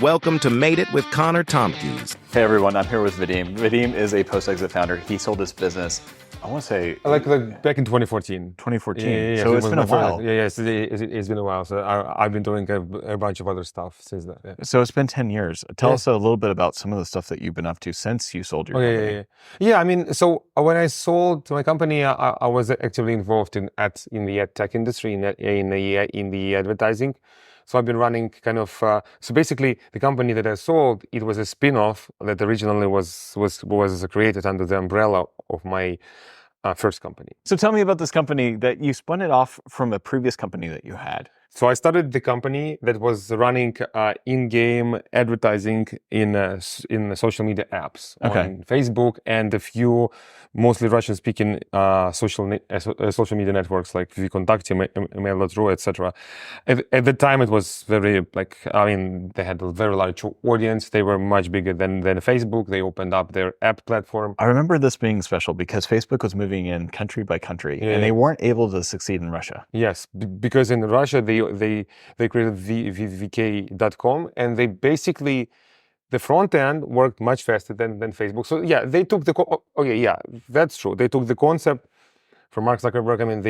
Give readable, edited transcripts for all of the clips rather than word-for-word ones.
Welcome to Made It with Connor Tomkies. Hey everyone, I'm here with Vadim. Vadim is a post-exit founder. He sold his business, I want to say... Like back in 2014. 2014. Yeah, so it's been a while. It's been a while. So I've been doing a bunch of other stuff since then. Yeah. So it's been 10 years. Tell us a little bit about some of the stuff that you've been up to since you sold your company. Yeah, I mean, so when I sold my company, I was actively involved in the ad tech industry, in the advertising. So I've been running kind of, so basically the company that I sold, it was a spin-off that originally was created under the umbrella of my first company. So tell me about this company that you spun it off from a previous company that you had. So I started the company that was running in-game advertising in social media apps on Facebook and a few mostly Russian-speaking social media networks like VKontakte, Mail.ru, etc. At the time, it was very they had a very large audience. They were much bigger than Facebook. They opened up their app platform. I remember this being special because Facebook was moving in country by country, and they weren't able to succeed in Russia. Yes, because in Russia they created vk.com, and they basically, the front end worked much faster than Facebook. So yeah, they took that's true. They took the concept from Mark Zuckerberg. I mean,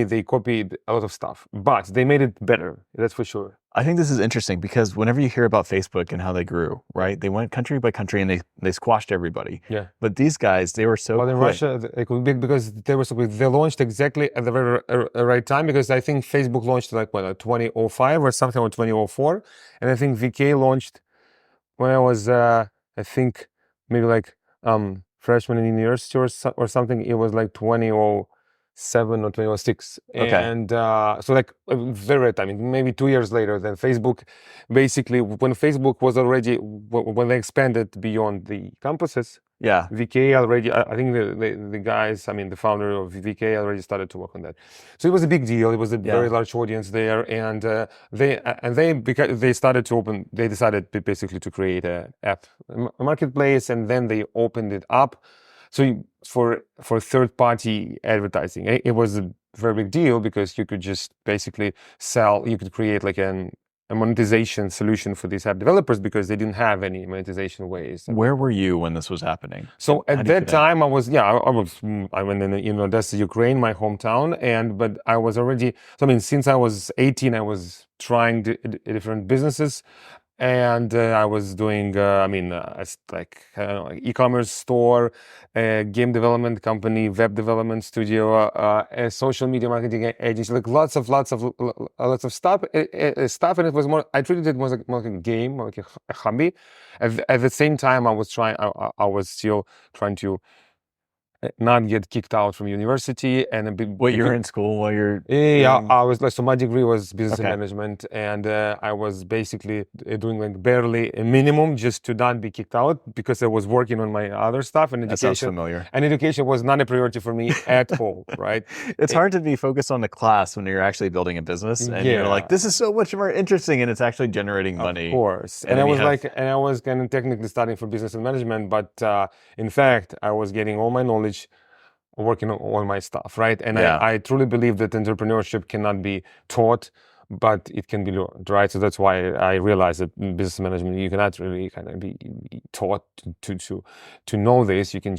they copied a lot of stuff, but they made it better. That's for sure. I think this is interesting because whenever you hear about Facebook and how they grew, right? They went country by country and they squashed everybody. Yeah. But these guys, they were so quick. In Russia, they could be because they were so quick. They launched exactly at the very right time, because I think Facebook launched like 2005 or something, or 2004, and I think VK launched when I was I think maybe like freshman in university or something. It was like 2007 or 2006. And so like very time, maybe 2 years later than Facebook. Basically, when Facebook was already, when they expanded beyond the campuses, VK already, I think the guys, I mean the founder of VK already started to work on that. So it was a big deal. It was a very large audience there, and because they started to open, they decided basically to create a app marketplace, and then they opened it up. So for third-party advertising, it was a very big deal because you could just basically you could create like a monetization solution for these app developers because they didn't have any monetization ways. Where were you when this was happening? So at that time, I'm in Odessa, Ukraine, my hometown, but I was already, since I was 18, I was trying different businesses. And I was doing, e-commerce store, game development company, web development studio, a social media marketing agency, like lots of stuff. And it was more, I treated it more like a game, like a hobby. At the same time, I was still trying to not get kicked out from university, and you're in school while you're I was like, so my degree was business management, and I was basically doing like barely a minimum just to not be kicked out because I was working on my other stuff, and education. That sounds familiar. And education was not a priority for me at all, right? It's hard to be focused on the class when you're actually building a business, and you're like, this is so much more interesting, and it's actually generating money. Of course. And I was kind of technically studying for business and management, but in fact, I was getting all my knowledge working on my stuff, right? And I truly believe that entrepreneurship cannot be taught, but it can be learned, right? So that's why I realized that in business management, you cannot really kind of be taught to know this. You can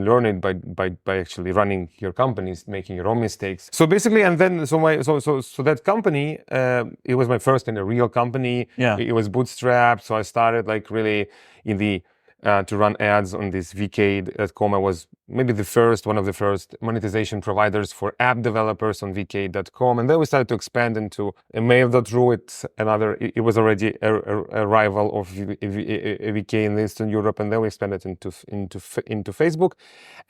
learn it by actually running your companies, making your own mistakes. So basically, and then so that company, it was my first kind of real company. It was bootstrapped. So I started like really in the to run ads on this vk.com. I was maybe one of the first monetization providers for app developers on vk.com. And then we started to expand into Mail.ru. It was already a rival of VK in Eastern Europe. And then we expanded into Facebook.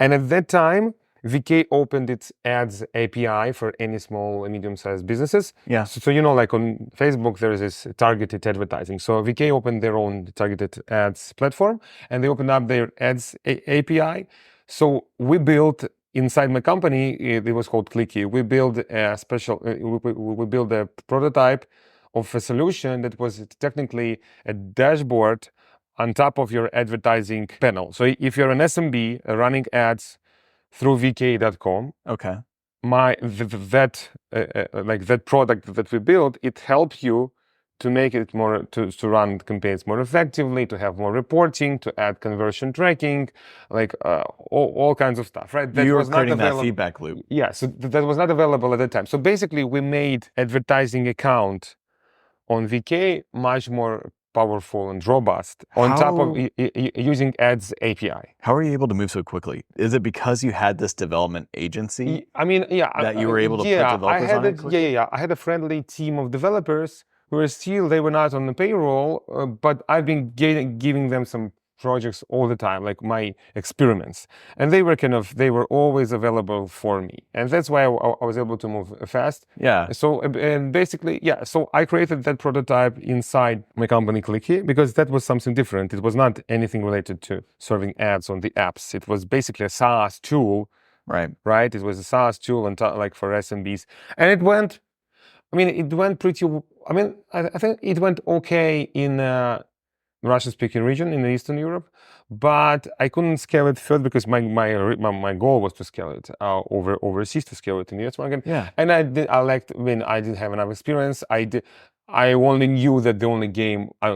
And at that time, VK opened its ads API for any small and medium-sized businesses. So like on Facebook, there is this targeted advertising. So VK opened their own targeted ads platform, and they opened up their ads API. So we built inside my company, it was called Clicky. We built we built a prototype of a solution that was technically a dashboard on top of your advertising panel. So if you're an SMB running ads through vk.com. That product that we built, it helps you make it more, to run campaigns more effectively, to have more reporting, to add conversion tracking, like all kinds of stuff, right? You were creating that feedback loop. Yeah, so that was not available at the time. So basically, we made advertising account on VK much more powerful and robust on top of using ads API. How are you able to move so quickly? Is it because you had this development agency? I mean, yeah, that you were able to put developers on it quickly? I had a friendly team of developers who were still, they were not on the payroll, but I've been giving them some projects all the time, like my experiments, and they were always available for me, and that's why I was able to move fast. Yeah. So and basically, yeah. So I created that prototype inside my company Clicky because that was something different. It was not anything related to serving ads on the apps. It was basically a SaaS tool. Right. It was a SaaS tool and like for SMBs, and it went. I mean, it went pretty. I mean, I think it went okay in Russian-speaking region in Eastern Europe, but I couldn't scale it further because my goal was to scale it overseas, to scale it in the US market. Yeah. And I didn't have enough experience. I only knew that the only game I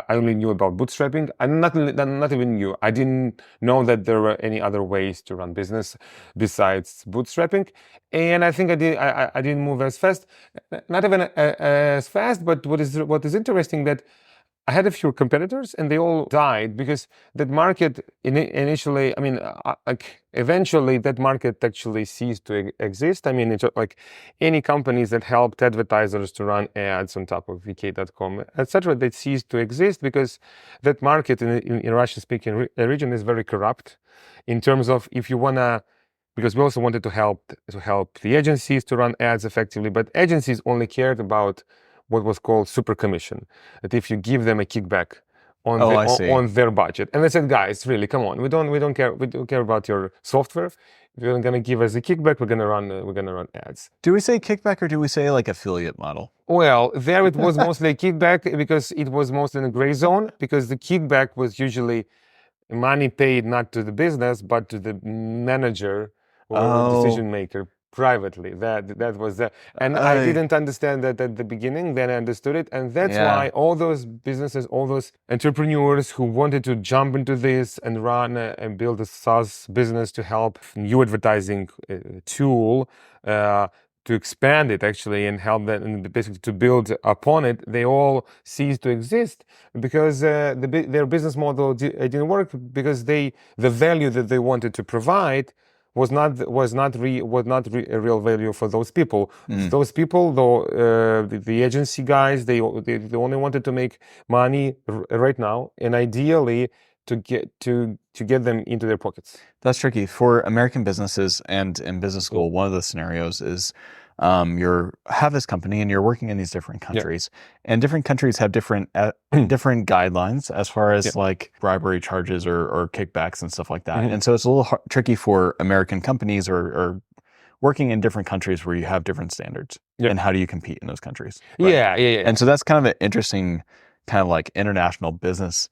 only knew about bootstrapping. I not even knew. I didn't know that there were any other ways to run business besides bootstrapping. And I think I didn't move as fast, not even as fast. But what is interesting that I had a few competitors and they all died because that market initially, I mean, eventually that market actually ceased to exist. I mean, it's like any companies that helped advertisers to run ads on top of vk.com, etc., they ceased to exist because that market in Russian-speaking region is very corrupt in terms of if you want to, because we also wanted to help the agencies to run ads effectively, but agencies only cared about what was called super commission, that if you give them a kickback on their budget, and they said, guys, really, come on, we don't care about your software. If you're gonna give us a kickback, we're gonna run ads. Do we say kickback or do we say like affiliate model? Well, there it was mostly a kickback because it was mostly in a gray zone, because the kickback was usually money paid not to the business but to the manager or decision maker privately. That was and I didn't understand that at the beginning. Then I understood it, and that's why all those businesses, all those entrepreneurs who wanted to jump into this and run and build a SaaS business to help new advertising tool to expand it actually and help that and basically to build upon it, they all ceased to exist because their business model didn't work, because the value that they wanted to provide was not a real value for those people. Those people, though, the agency guys, they only wanted to make money right now, and ideally to get them into their pockets. That's tricky for American businesses. And in business school, one of the scenarios is you have this company and you're working in these different countries, and different countries have different different guidelines as far as like bribery charges or kickbacks and stuff like that. And so it's a little tricky for American companies or working in different countries where you have different standards. And how do you compete in those countries? Right? And so that's kind of an interesting kind of like international business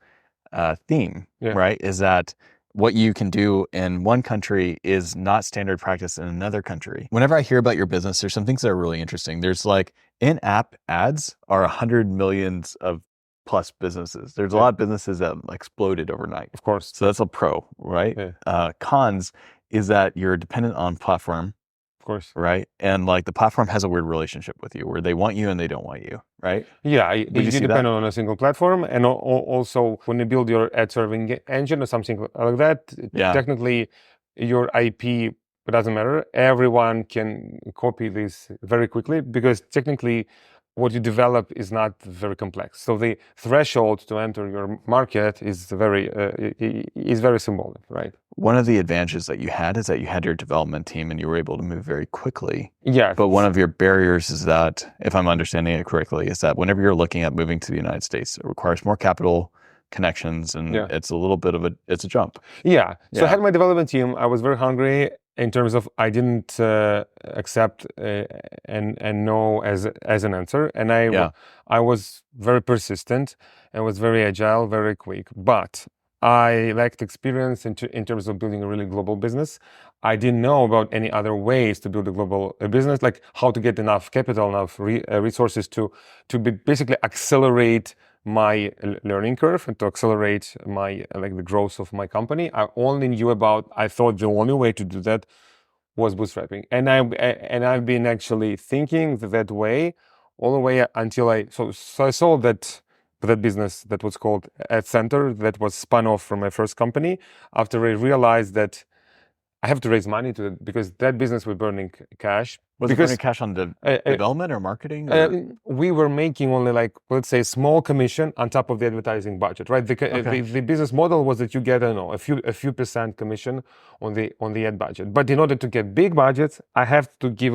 theme, right? Is that what you can do in one country is not standard practice in another country. Whenever I hear about your business, there's some things that are really interesting. There's like in-app ads are 100 millions of plus businesses. There's a lot of businesses that exploded overnight. Of course. So that's a pro, right? Cons is that you're dependent on platform. Of course. Right? And like the platform has a weird relationship with you where they want you and they don't want you, right? Yeah, you depend on a single platform. And also when you build your ad serving engine or something like that, technically your IP doesn't matter. Everyone can copy this very quickly because technically what you develop is not very complex. So the threshold to enter your market is very symbolic, right? One of the advantages that you had is that you had your development team and you were able to move very quickly. Yeah. But one of your barriers is that, if I'm understanding it correctly, is that whenever you're looking at moving to the United States, it requires more capital, connections, and it's a little bit of it's a jump. Yeah. So I had my development team. I was very hungry in terms of I didn't accept and no as an answer, and I was very persistent and was very agile, very quick. But I lacked experience in terms of building a really global business. I didn't know about any other ways to build a global business, like how to get enough capital, enough resources to basically accelerate my learning curve and to accelerate my the growth of my company. I thought the only way to do that was bootstrapping, and I've been actually thinking that way all the way until I sold that business that was called Ad Center, that was spun off from my first company, after I realized that I have to raise money because that business was burning cash. Was it burning cash on development or marketing? Or? We were making only let's say, small commission on top of the advertising budget, right? The business model was that you get a few percent commission on the ad budget. But in order to get big budgets, I have to give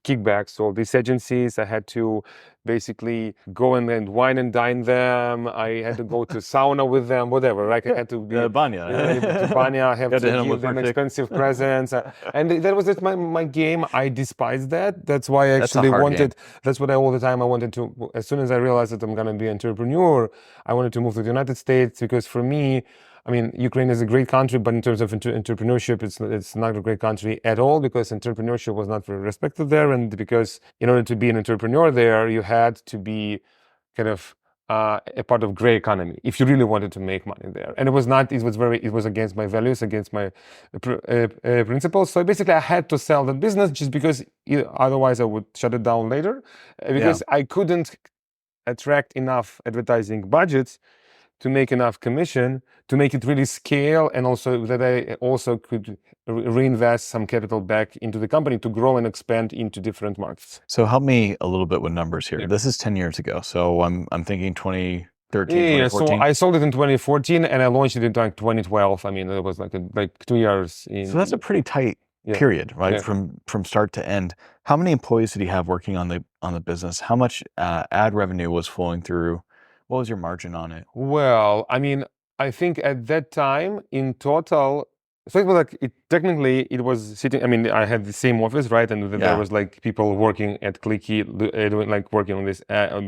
kickbacks to all these agencies. I had to basically go and wine and dine them. I had to go to sauna with them, whatever. Right? I had to be Banya. to Banya. I have to give them expensive presents, and that was my game. I despised that. That's why I actually wanted. That's what all the time I wanted to. As soon as I realized that I'm gonna be an entrepreneur, I wanted to move to the United States, because for me, I mean, Ukraine is a great country, but in terms of entrepreneurship, it's not a great country at all, because entrepreneurship was not very respected there, and because in order to be an entrepreneur there, you had to be kind of a part of gray economy if you really wanted to make money there. And it was against my values, against my principles. So basically I had to sell that business just because otherwise I would shut it down later, because I couldn't attract enough advertising budgets to make enough commission to make it really scale, and also that I also could reinvest some capital back into the company to grow and expand into different markets. So help me a little bit with numbers here. Yeah. This is 10 years ago. So I'm thinking 2013, yeah, 2014. So I sold it in 2014 and I launched it in 2012. I mean, it was like 2 years. So that's a pretty tight period, right? Yeah. From start to end. How many employees did you have working on the business? How much ad revenue was flowing through? What was your margin on it? Well, I mean, I think at that time in total, so it was technically it was sitting. I mean, I had the same office, right? And there was people working at Clicky, working on this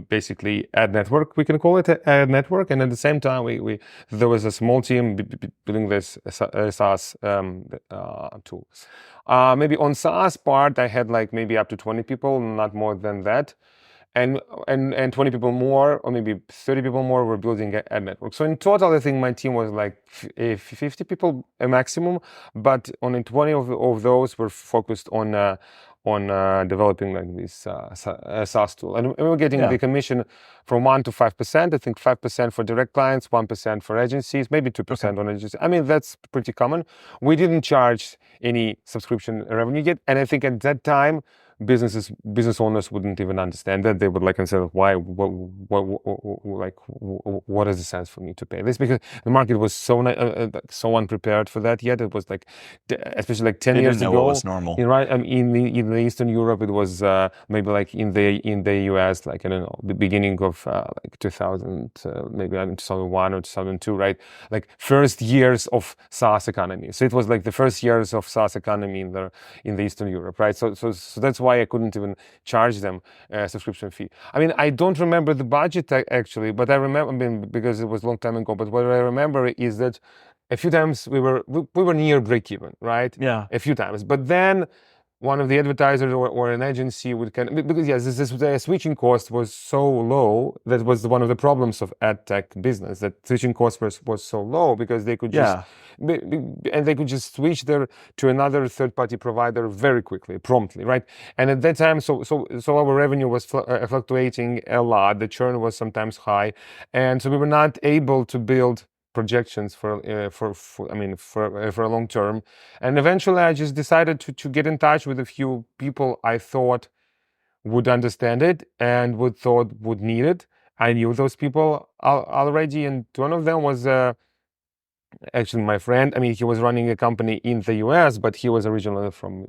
basically ad network. We can call it an ad network. And at the same time, there was a small team building this SaaS tool. Maybe on SaaS part, I had maybe up to 20 people, not more than that. And 20 people more, or maybe 30 people more, were building ad network. So in total, I think my team was 50 people a maximum, but only 20 of those were focused on developing this SaaS tool. And we were getting the commission from 1% to 5%. I think 5% for direct clients, 1% for agencies, maybe 2% on agencies. I mean, that's pretty common. We didn't charge any subscription revenue yet, and I think at that time, business owners wouldn't even understand that. They would say, why, what is the sense for me to pay this? Because the market was so unprepared for that yet. It was especially 10 years ago. What was normal, right? I mean, in the Eastern Europe, it was maybe in the US, I don't know, the beginning of 2000, maybe 2001 or 2002, right? First years of SaaS economy. So it was the first years of SaaS economy in the Eastern Europe, right? So that's why I couldn't even charge them a subscription fee. I mean, I don't remember the budget actually, but I remember, because it was a long time ago, but what I remember is that a few times we were near break even, right? Yeah. A few times. But then one of the advertisers or an agency would because the switching cost was so low. That was one of the problems of ad tech business, that switching cost was so low, because they could just switch there to another third-party provider very quickly, promptly, right? And at that time, so our revenue was fluctuating a lot. The churn was sometimes high, and so we were not able to build projections for a long term. And eventually I just decided to get in touch with a few people I thought would understand it and would need it. I knew those people already, and one of them was actually my friend. I mean, he was running a company in the US, but he was originally from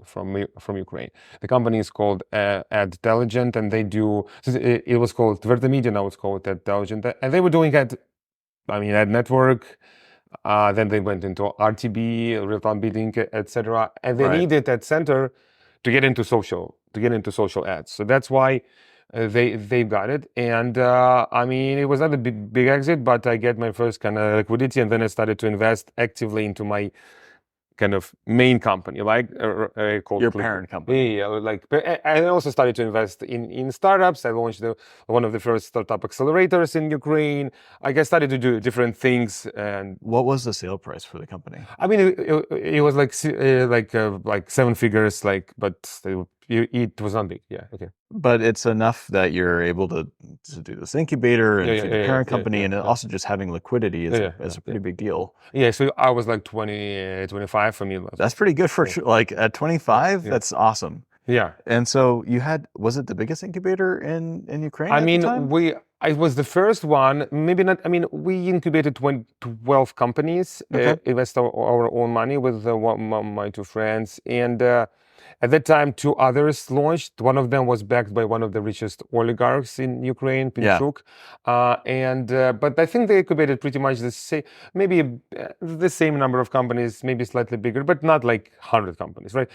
Ukraine. The company is called Adtelligent, and it was called Tverta Media, now it's called Adtelligent, and they were doing ad network. Then they went into RTB, real-time bidding, etc. And they needed Ad Center to get into social ads. So that's why they got it, and I mean, it was not a big exit, but I get my first kind of liquidity, and then I started to invest actively into my kind of main company, like called Your Click. parent company. Yeah, like, but I also started to invest in startups. I launched one of the first startup accelerators in Ukraine. Like, I started to do different things. And what was the sale price for the company? I mean, it was like 7 figures, like, but it was not big. Yeah, okay. But it's enough that you're able to do this incubator and feed the parent company, and also just having liquidity is a pretty big deal. Yeah, so I was like 20, 25 for me. That's pretty good for like at 25. That's awesome. Yeah. And so was it the biggest incubator in Ukraine I at mean, the time? it was the first one, maybe not. I mean, we incubated 12 companies, invest our own money with my two friends. And at that time, 2 others launched. One of them was backed by one of the richest oligarchs in Ukraine, Pinchuk. But I think they incubated pretty much the same, maybe the same number of companies, maybe slightly bigger, but not like 100 companies, right?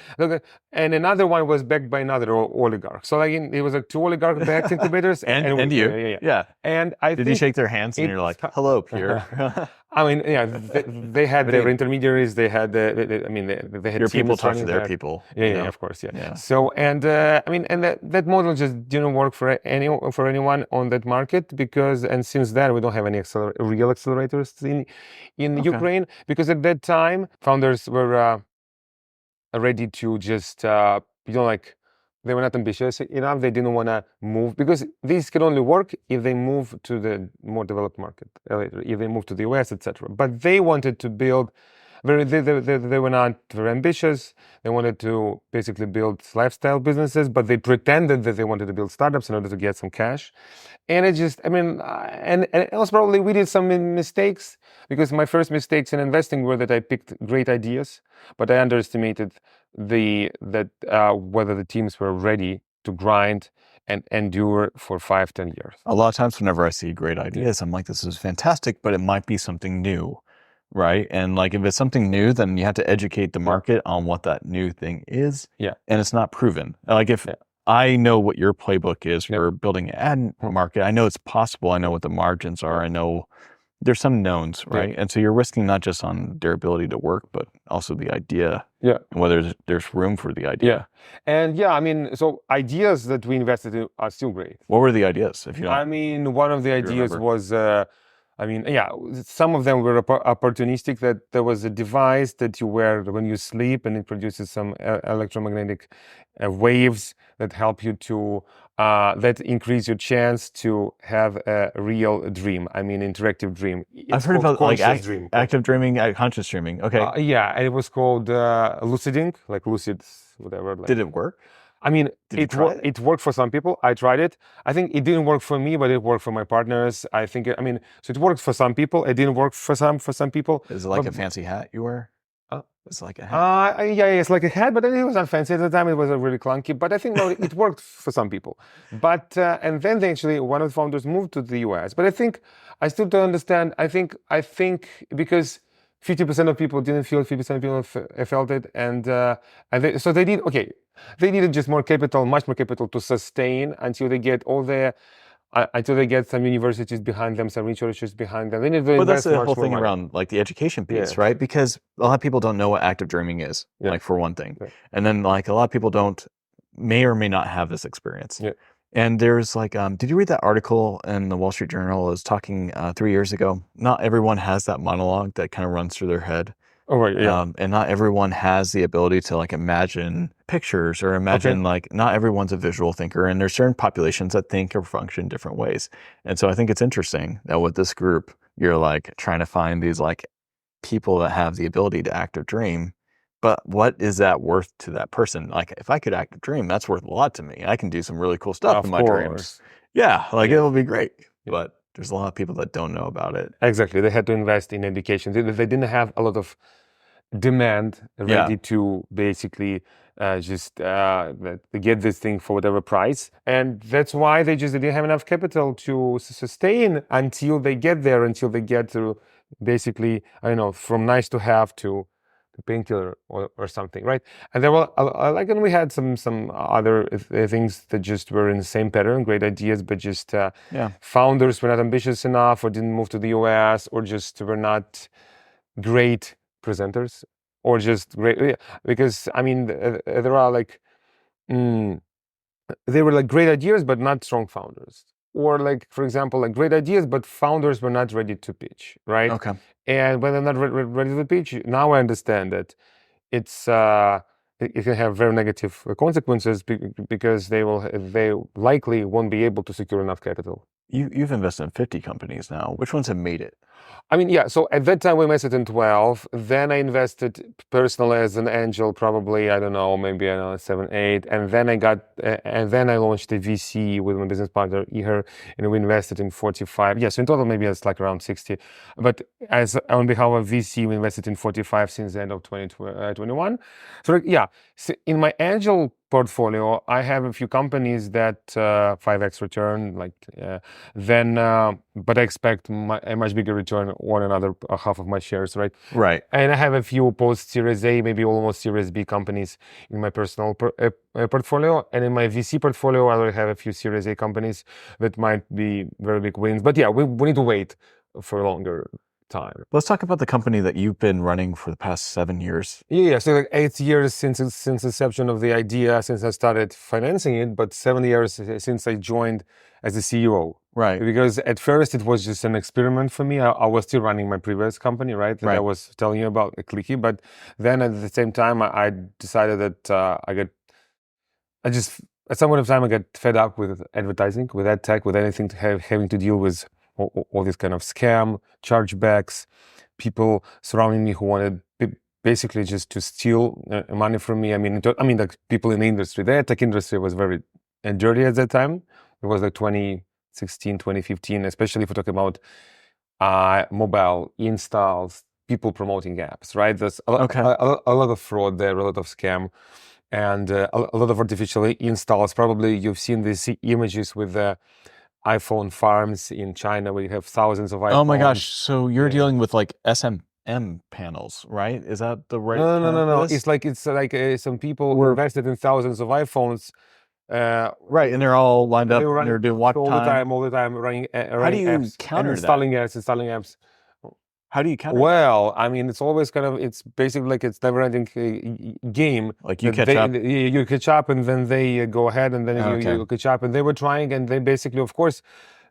And another one was backed by another oligarch. So like it was like 2 oligarch-backed incubators. and you. Yeah. And I Did you shake their hands and you're like, hello, Pierre? I mean, yeah, they had their intermediaries. They had they had your people teams talk to running their that. people. Yeah, of course, yeah. So and I mean, and that model just didn't work for anyone on that market, because since then we don't have any real accelerators in Ukraine, because at that time founders were ready to just like, they were not ambitious enough. They didn't want to move, because these can only work if they move to the more developed market later, if they move to the US, etc. But they wanted to build they were not very ambitious. They wanted to basically build lifestyle businesses, but they pretended that they wanted to build startups in order to get some cash. And it just, I mean, and also probably we did some mistakes, because my first mistakes in investing were that I picked great ideas, but I underestimated whether the teams were ready to grind and endure for 5-10 years. A lot of times whenever I see great ideas, I'm like, this is fantastic, but it might be something new, right? And like, if it's something new, then you have to educate the market on what that new thing is. Yeah. And it's not proven. Like, if I know what your playbook is for building an ad market, I know it's possible. I know what the margins are. I know there's some knowns, right? And so you're risking not just on their ability to work, but also the idea. Yeah. And whether there's room for the idea. Yeah. And I mean, so ideas that we invested in are still great. What were the ideas? If you don't, I mean, one of the ideas was, some of them were opportunistic, that there was a device that you wear when you sleep, and it produces some electromagnetic waves that help you to that increase your chance to have a real dream. I mean, interactive dream. I've heard about like active dreaming, conscious dreaming. Okay. And it was called luciding, like lucid, whatever. Like. Did it work? I mean, it worked for some people. I tried it. I think it didn't work for me, but it worked for my partners. I think, so it worked for some people. It didn't work for some people. Is it like a fancy hat you wear? It's like a hat. It's like a hat, but it was not fancy at the time. It was really clunky, but I think it worked for some people. But and then one of the founders moved to the US. But I think I still don't understand. I think because 50% of people didn't feel it, 50% of people felt it, and so they did. Okay, they needed just more capital, much more capital to sustain until they get some universities behind them, some researchers behind them. They need to but that's invest the whole thing money. around like the education piece, right? Because a lot of people don't know what active dreaming is, like for one thing. And then like a lot of people may or may not have this experience. Yeah. And there's like, did you read that article in the Wall Street Journal? It was talking 3 years ago. Not everyone has that monologue that kind of runs through their head. Oh, right, yeah. And not everyone has the ability to like imagine pictures or imagine like, not everyone's a visual thinker, and there's certain populations that think or function different ways. And so I think it's interesting that with this group, you're like trying to find these like people that have the ability to active dream, but what is that worth to that person? Like if I could active dream, that's worth a lot to me. I can do some really cool stuff in my dreams. Yeah, like it'll be great. Yeah. But there's a lot of people that don't know about it. Exactly. They had to invest in education. They didn't have a lot of demand ready to basically just get this thing for whatever price, and that's why they didn't have enough capital to sustain until they get there, until they get to basically from nice to have to painkiller or something, right? And there were and we had some other things that just were in the same pattern, great ideas, but just founders were not ambitious enough, or didn't move to the US, or just were not great presenters, or just great, because I mean there are like they were like great ideas but not strong founders, or like, for example, like great ideas but founders were not ready to pitch, right? Okay. And when they're not ready to pitch, now I understand that it's it can have very negative consequences, because they likely won't be able to secure enough capital. You've invested in 50 companies now. Which ones have made it? I mean, yeah. So at that time we invested in 12. Then I invested personally as an angel, probably, I don't know, maybe 7, 8. And then I launched a VC with my business partner Ihor, and we invested in 45. Yeah, so in total maybe it's like around 60. But as on behalf of VC, we invested in 45 since the end of 2021. So yeah, so in my angel portfolio, I have a few companies that 5x return, but I expect a much bigger return on another half of my shares, right? Right. And I have a few post-Series A, maybe almost Series B companies in my personal portfolio. And in my VC portfolio, I already have a few Series A companies that might be very big wins. But yeah, we need to wait for a longer time. Let's talk about the company that you've been running for the past 7 years. Yeah, so like 8 years since inception of the idea, since I started financing it, but 7 years since I joined as a CEO. Right. Because at first it was just an experiment for me. I was still running my previous company, right? That I was telling you about, Clicky. But then at the same time, I decided that at some point of time, I got fed up with advertising, with ad tech, with anything having to deal with all this kind of scam, chargebacks, people surrounding me who wanted basically just to steal money from me. I mean, like people in the industry, the ad tech industry was very dirty at that time. It was like 2016, 2015, especially if we're talking about mobile installs, people promoting apps, right? There's a lot of fraud there, a lot of scam, and a lot of artificial installs. Probably you've seen these images with the iPhone farms in China where you have thousands of iPhones. Oh my gosh. So you're dealing with like SMM panels, right? Is that the right term? No. It's like some people invested in thousands of iPhones. Right, and they're all lined up. They're doing what all the time running How do you apps, counter installing apps. How do you counter Well, I mean, it's always it's basically like it's never-ending game. Like you catch up? You catch up, and then they go ahead, and then you catch up. And they were trying, and they basically, of course,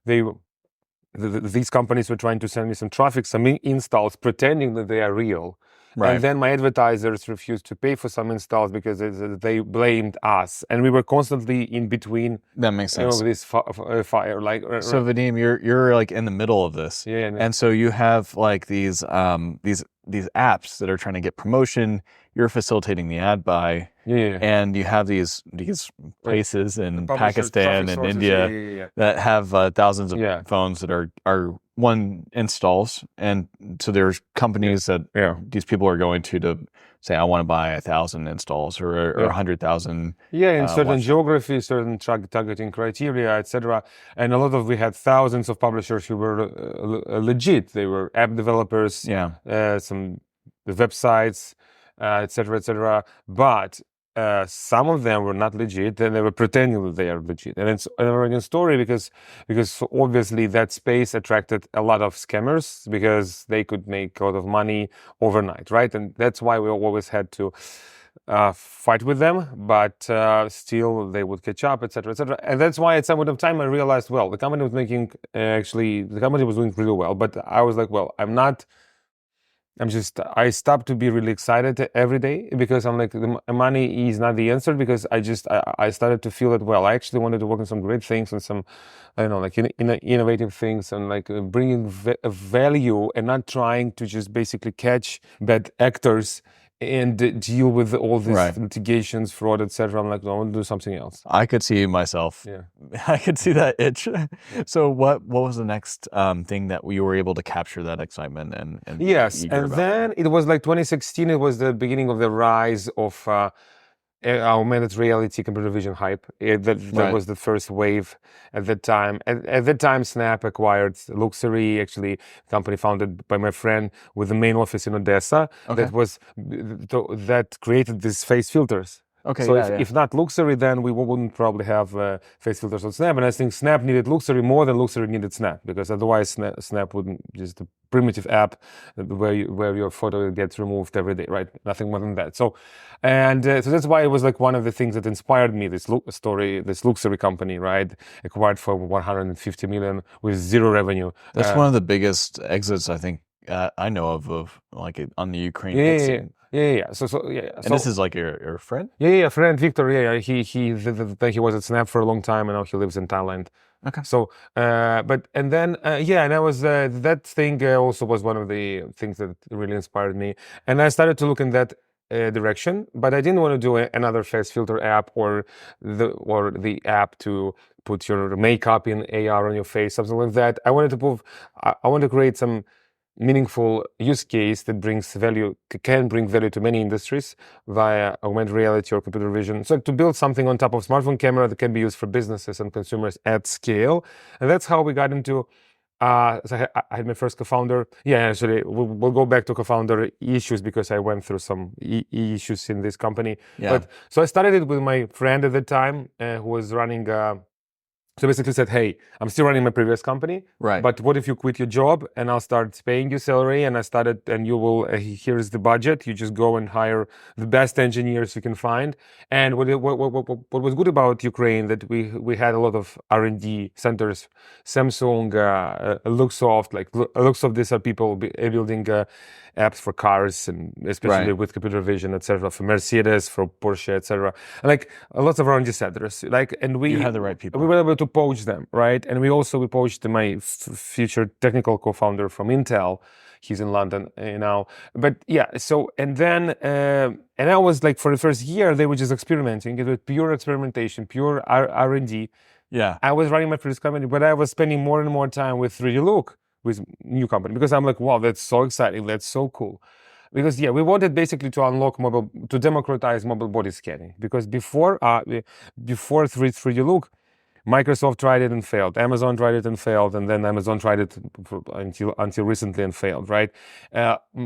these companies were trying to send me some traffic, some installs, pretending that they are real. Right. And then my advertisers refused to pay for some installs because they blamed us, and we were constantly in between. That makes sense. This fire, like. So Vadim, you're like in the middle of this, and so you have like these apps that are trying to get promotion. You're facilitating the ad buy, and you have these places in Pakistan and India that have thousands of phones that are one installs, and so there's companies that these people are going to say, I want to buy 1,000 installs or 100,000. In certain geographies, certain targeting criteria, etc. And we had thousands of publishers who were legit. They were app developers, some websites, etc. But some of them were not legit, and they were pretending that they are legit. And it's an American story because obviously that space attracted a lot of scammers because they could make a lot of money overnight, right? And that's why we always had to fight with them, but still they would catch up, etc. And that's why at some point of time I realized, well, the company was doing really well, but I was like, well, I stopped to be really excited every day because I'm like, the money is not the answer, because I started to feel that, well, I actually wanted to work on some great things and some, I don't know, like innovative things, and like bringing value and not trying to just basically catch bad actors and deal with all these litigations, fraud, etc. I'm like, no, I want to do something else. I could see myself. Yeah, I could see that itch. So what was the next thing that we were able to capture that excitement and yes, and then it was like 2016. It was the beginning of the rise of augmented reality computer vision hype. That was the first wave at that time. At that time, Snap acquired Luxury, actually, a company founded by my friend with the main office in Odessa. That created these face filters. Okay. So if not Luxury, then we wouldn't probably have face filters on Snap. And I think Snap needed Luxury more than Luxury needed Snap, because otherwise Snap wouldn't, just a primitive app where your photo gets removed every day, right? Nothing more than that. So that's why it was like one of the things that inspired me, this Luxury company, right? Acquired for 150 million with zero revenue. That's one of the biggest exits I think I know of like on the Ukraine hit scene. Yeah. So this is like your friend? Yeah, friend Victor. Yeah. He was at Snap for a long time, and now he lives in Thailand. Okay. So, and I was that thing also was one of the things that really inspired me, and I started to look in that direction. But I didn't want to do another face filter app or the app to put your makeup in AR on your face, something like that. I wanted to create some meaningful use case that can bring value to many industries via augmented reality or computer vision. So to build something on top of smartphone camera that can be used for businesses and consumers at scale. And that's how we got into, so I had my first co-founder. Yeah, actually, we'll go back to co-founder issues because I went through some issues in this company. Yeah. But so I started it with my friend at the time who was running so basically said, hey, I'm still running my previous company, right? But what if you quit your job and I'll start paying you salary? And I started, and you will, here's the budget. You just go and hire the best engineers you can find. And what was good about Ukraine, that we had a lot of R&D centers, Samsung, Luxoft, Luxoft, these are people building apps for cars, and especially with computer vision, etc., for Mercedes, for Porsche, etc. Like lots of R&D centers. And you had the right people. We were able to poach them, right? And we poached my future technical co-founder from Intel. He's in London now. But yeah, so and then and I was like, for the first year they were just experimenting. It was pure experimentation, pure R&D. Yeah, I was running my first company, but I was spending more and more time with 3D Look, with new company, because I'm like, wow, that's so exciting, that's so cool. Because we wanted basically to unlock to democratize mobile body scanning. Because before 3D Look, Microsoft tried it and failed. Amazon tried it and failed, and then Amazon tried it until recently and failed. Right?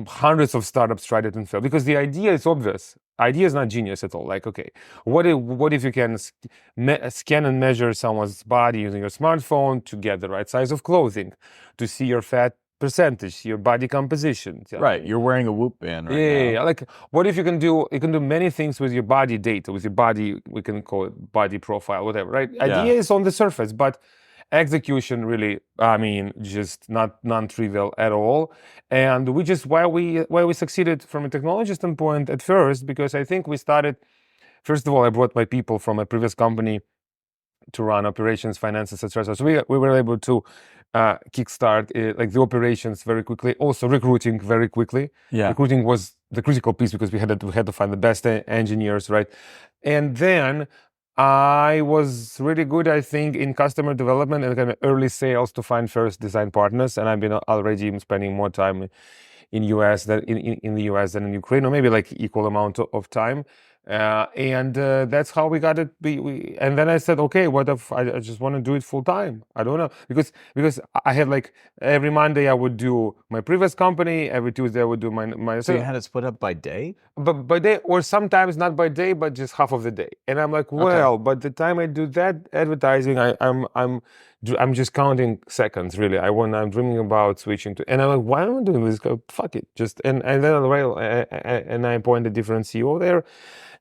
Hundreds of startups tried it and failed, because the idea is obvious. Idea is not genius at all. Like, okay, what if you can scan and measure someone's body using your smartphone to get the right size of clothing, to see your fat percentage, your body composition. Right, you're wearing a Whoop band right now. Yeah. Like, what if you can do many things with your body data, with your body, we can call it body profile, whatever, right? Idea is on the surface, but execution really, just non-trivial at all. And we just, why we succeeded from a technology standpoint at first, because I think we started, first of all, I brought my people from my previous company to run operations, finances, etc. So we were able to kickstart the operations very quickly. Also recruiting very quickly. Yeah. Recruiting was the critical piece, because we had to find the best engineers, right? And then I was really good, I think, in customer development and kind of early sales to find first design partners. And I've been already spending more time in the US than in Ukraine, or maybe like equal amount of time. And that's how we got it. And then I said, okay, what if I just want to do it full time? I don't know, because I had like every Monday I would do my previous company, every Tuesday I would do my. So you had it split up by day? But by day, or sometimes not by day, but just half of the day. And I'm like, well, but the time I do that advertising, I'm just counting seconds, really. I'm dreaming about switching to, and I'm like, why am I doing this? Go, fuck it, just and then and I appointed a different CEO there.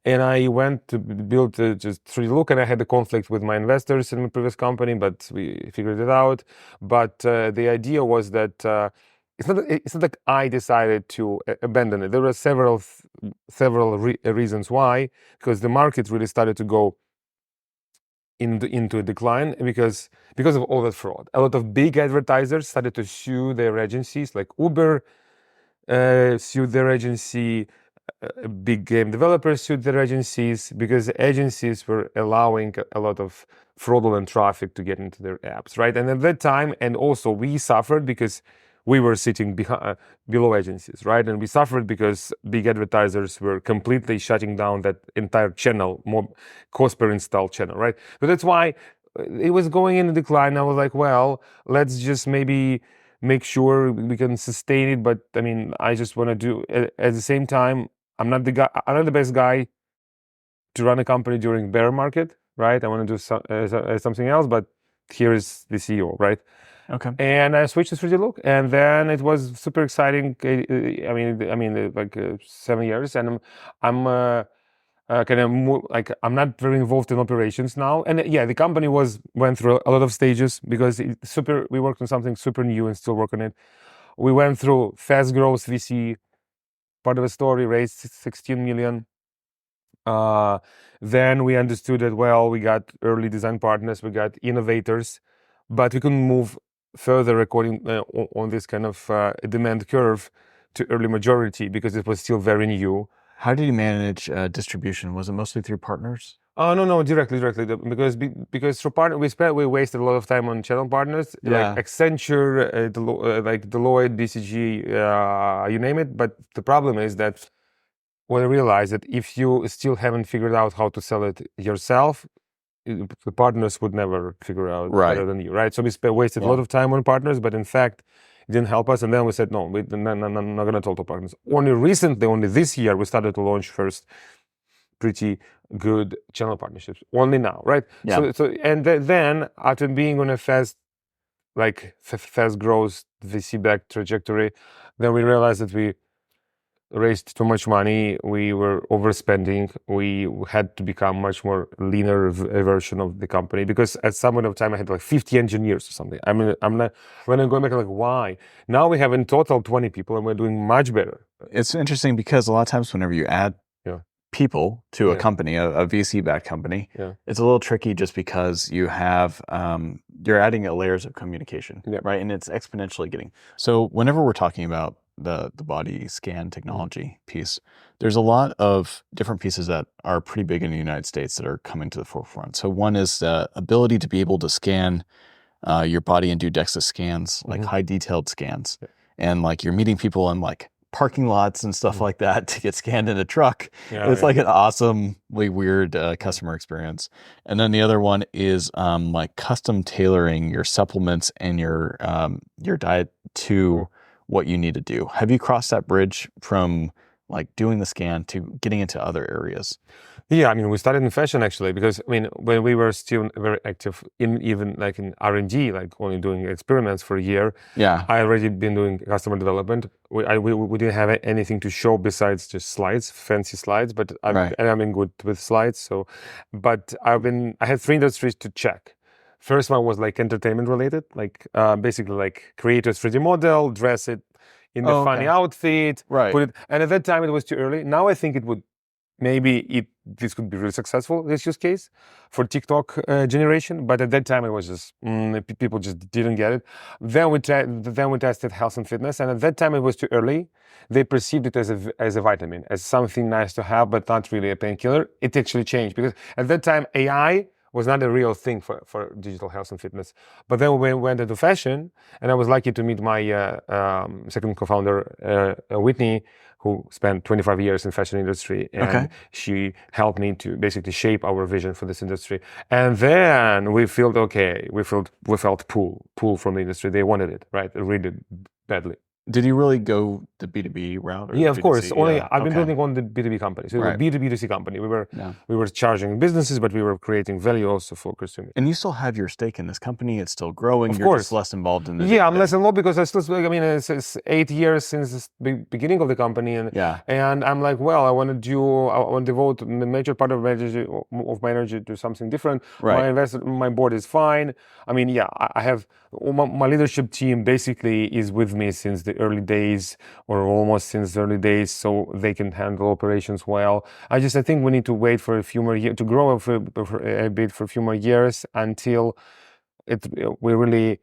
And I went to build just 3D Look, and I had a conflict with my investors in my previous company, but we figured it out. But the idea was that it's not like I decided to abandon it. There were several reasons why, because the market really started to go into a decline because of all that fraud. A lot of big advertisers started to sue their agencies, like Uber sued their agency. Big game developers sued their agencies, because agencies were allowing a lot of fraudulent traffic to get into their apps, right? And at that time, and also we suffered because we were sitting below agencies, right? And we suffered because big advertisers were completely shutting down that entire channel, more cost per install channel, right? So that's why it was going in a decline. I was like, well, let's just maybe make sure we can sustain it. But I mean, I just want to do at the same time. I'm not the best guy to run a company during bear market, right? I want to do something else, but here is the CEO, right? Okay. And I switched to 3D Look, and then it was super exciting. I mean, like 7 years, and I'm kind of like I'm not very involved in operations now. And yeah, the company went through a lot of stages because we worked on something super new and still work on it. We went through fast growth VC, part of the story, raised 16 million. Then we understood that, well, we got early design partners, we got innovators, but we couldn't move further according on this kind of demand curve to early majority because it was still very new. How did you manage distribution? Was it mostly through partners? Oh no, directly because through partner we wasted a lot of time on channel partners like Accenture, like Deloitte, BCG, you name it. But the problem is that when I realized that if you still haven't figured out how to sell it yourself, the partners would never figure out better than you, right? So we wasted a lot of time on partners, but in fact, it didn't help us. And then we said, no, we're not going to talk to partners. Only this year, we started to launch first pretty good channel partnerships. Only now, right? Yeah. And then after being on a fast growth VC-backed trajectory, then we realized that we raised too much money, we were overspending, we had to become much more leaner version of the company because at some point of time I had like 50 engineers or something. I mean, when I'm going back, I'm like, why? Now we have in total 20 people and we're doing much better. It's interesting because a lot of times whenever you add people to a company, a VC-backed company, it's a little tricky just because you have, you're adding layers of communication, right? And it's exponentially getting. So whenever we're talking about the body scan technology piece, there's a lot of different pieces that are pretty big in the United States that are coming to the forefront. So one is the ability to be able to scan your body and do DEXA scans, like high detailed scans. And like you're meeting people in like parking lots and stuff like that to get scanned in a truck. It's like an awesomely weird customer experience. And then the other one is like custom tailoring your supplements and your diet to what you need to do. Have you crossed that bridge from like doing the scan to getting into other areas? Yeah, I mean, we started in fashion actually, because I mean, when we were still very active in even like in R&D, like only doing experiments for a year. Yeah, I already been doing customer development. We didn't have anything to show besides just slides, fancy slides. But I've been good with slides. So, but I had 3 industries to check. First one was like entertainment related, like basically like create a 3D model, dress it in the funny outfit, put it. And at that time it was too early. Now I think it would. Maybe this could be really successful, this use case for TikTok generation, but at that time it was just people just didn't get it. Then we tested health and fitness, and at that time it was too early. They perceived it as a vitamin, as something nice to have, but not really a painkiller. It actually changed because at that time AI was not a real thing for digital health and fitness. But then we went into fashion, and I was lucky to meet my second co-founder, Whitney, who spent 25 years in fashion industry, and she helped me to basically shape our vision for this industry. And then we felt pull from the industry. They wanted it, right? Really badly. Did you really go the B2B route? Or of B2C? Course. I've been building on the B2B company. So it was a B2B2C company. We were charging businesses, but we were creating value also for consumers. And you still have your stake in this company. It's still growing. Of You're course. just less involved in the day-to-day. I'm less involved because I still, I mean, it's 8 years since the beginning of the company. And I'm like, well, I want to devote the major part of my energy to something different. My board is fine. I mean, I have my leadership team basically is with me since the early days, or almost since the early days, so they can handle operations well. I think we need to wait for a few more years to grow a bit for a few more years until we really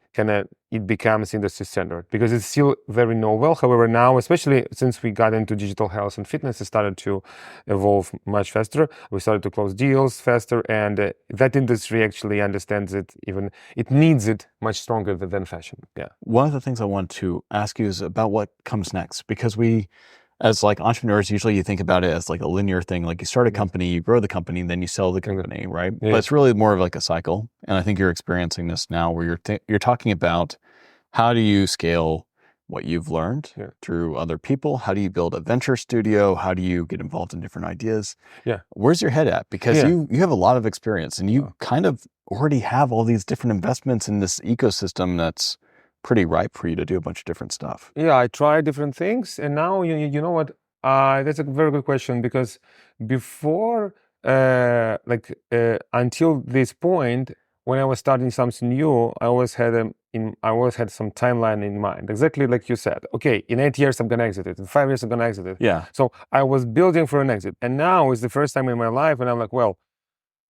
it becomes industry standard because it's still very novel. However, now, especially since we got into digital health and fitness, it started to evolve much faster. We started to close deals faster, and that industry actually understands it. Even it needs it much stronger than fashion. Yeah. One of the things I want to ask you is about what comes next, because we, as like entrepreneurs, usually you think about it as like a linear thing. Like you start a company, you grow the company, then you sell the company, right? Yeah. But it's really more of like a cycle. And I think you're experiencing this now where you're talking about how do you scale what you've learned through other people? How do you build a venture studio? How do you get involved in different ideas? Yeah. Where's your head at? Because you have a lot of experience and you kind of already have all these different investments in this ecosystem that's pretty ripe for you to do a bunch of different stuff. Yeah, I tried different things, and now you know what? That's a very good question because before, until this point, when I was starting something new, I always had some timeline in mind, exactly like you said. Okay, in 8 years I'm gonna exit it. In 5 years I'm gonna exit it. Yeah. So I was building for an exit, and now is the first time in my life, and I'm like, well,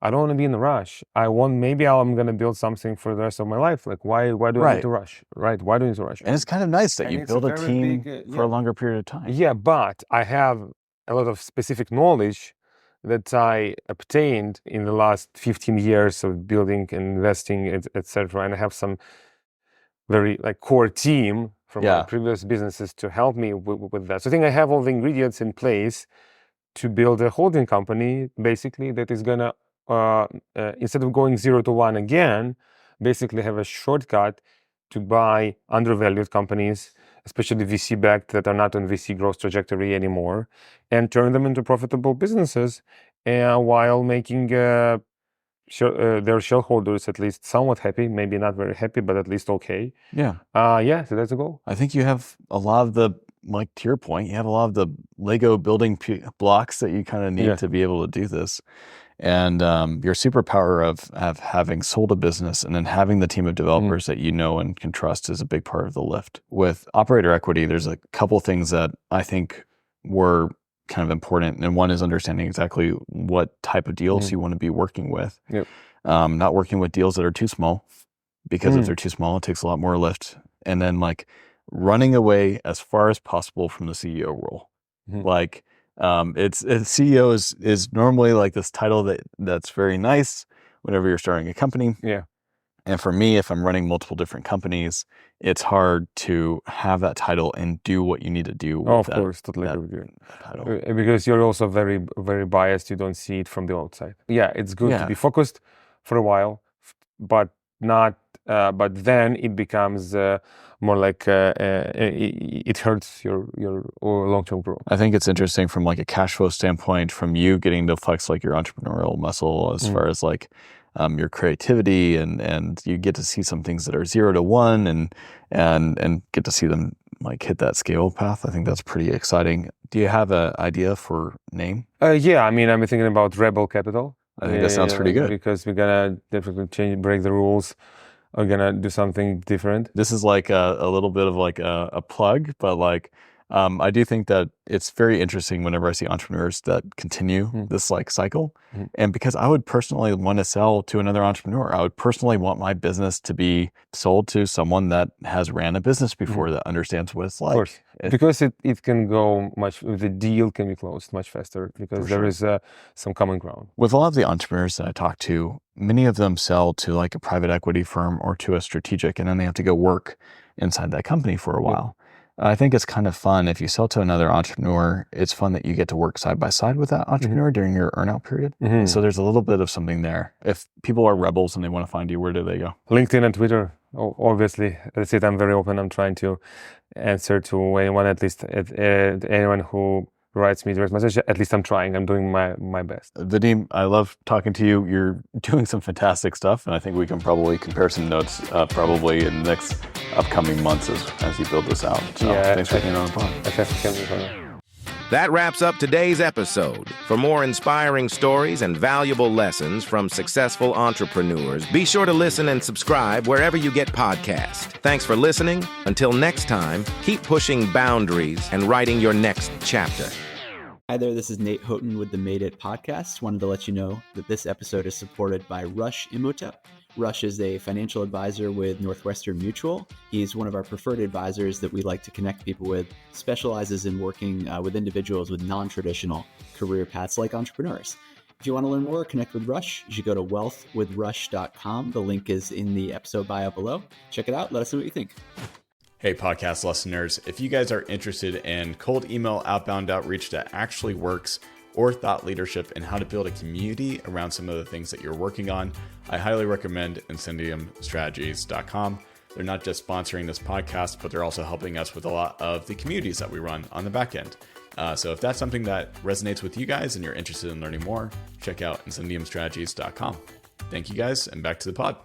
I don't want to be in a rush. Maybe I'm going to build something for the rest of my life. Like, why do I need to rush? Right? Why do I need to rush? And it's kind of nice that you build a team for a longer period of time. Yeah, but I have a lot of specific knowledge that I obtained in the last 15 years of building and investing, etc. And I have some very core team from my previous businesses to help me with that. So I think I have all the ingredients in place to build a holding company, basically, that is going to instead of going 0 to 1 again, basically have a shortcut to buy undervalued companies, especially VC-backed that are not on VC growth trajectory anymore, and turn them into profitable businesses, while making their shareholders at least somewhat happy, maybe not very happy, but at least okay. Yeah. So that's the goal. I think you have a lot of the, like to your point, you have a lot of the Lego building blocks that you kind of need to be able to do this. And your superpower of having sold a business and then having the team of developers that you know and can trust is a big part of the lift. With operator equity, there's a couple things that I think were kind of important. And one is understanding exactly what type of deals you want to be working with. Yep. Not working with deals that are too small, because if they're too small, it takes a lot more lift. And then like running away as far as possible from the CEO role. Like, it's CEO is normally like this title that's very nice whenever you're starting a company. Yeah. And for me, if I'm running multiple different companies, it's hard to have that title and do what you need to do. Of course, totally agree with you. Title. Because you're also very, very biased. You don't see it from the outside. Yeah, it's good to be focused for a while, but not. But then it becomes more like it hurts your long-term growth. I think it's interesting from like a cash flow standpoint, from you getting to flex like your entrepreneurial muscle as far as like your creativity, and you get to see some things that are 0 to 1 and get to see them like hit that scale path. I think that's pretty exciting. Do you have an idea for name? Yeah, I mean, I'm thinking about Rebel Capital. I think that sounds pretty good, because we're gonna definitely break the rules. Are gonna do something different. This is like a little bit of like a plug, but like I do think that it's very interesting whenever I see entrepreneurs that continue this like cycle. And because I would personally want to sell to another entrepreneur, I would personally want my business to be sold to someone that has ran a business before, that understands what it's like. Of course. Because it can go the deal can be closed much faster because there is some common ground. With a lot of the entrepreneurs that I talk to, many of them sell to like a private equity firm or to a strategic, and then they have to go work inside that company for a while. I think it's kind of fun. If you sell to another entrepreneur, it's fun that you get to work side by side with that entrepreneur during your earnout period. So there's a little bit of something there. If people are rebels and they want to find you, where do they go? LinkedIn and Twitter, obviously. That's it. I'm very open. I'm trying to answer to anyone, at least anyone who writes me direct message. At least I'm trying. I'm doing my best. Vadim, I love talking to you. You're doing some fantastic stuff, and I think we can probably compare some notes probably in the next upcoming months as you build this out. So thanks for being on the pod. That wraps up today's episode. For more inspiring stories and valuable lessons from successful entrepreneurs, be sure to listen and subscribe wherever you get podcasts. Thanks for listening. Until next time, keep pushing boundaries and writing your next chapter. Hi there, this is Nate Houghton with the Made It podcast. Wanted to let you know that this episode is supported by Rush Imhotep. Rush is a financial advisor with Northwestern Mutual. He's one of our preferred advisors that we like to connect people with, specializes in working with individuals with non-traditional career paths like entrepreneurs. If you want to learn more or connect with Rush, you should go to wealthwithrush.com. The link is in the episode bio below. Check it out. Let us know what you think. Hey, podcast listeners, if you guys are interested in cold email outbound outreach that actually works, or thought leadership and how to build a community around some of the things that you're working on, I highly recommend incendiumstrategies.com. They're not just sponsoring this podcast, but they're also helping us with a lot of the communities that we run on the back end. So if that's something that resonates with you guys and you're interested in learning more, check out incendiumstrategies.com. Thank you guys, and back to the pod.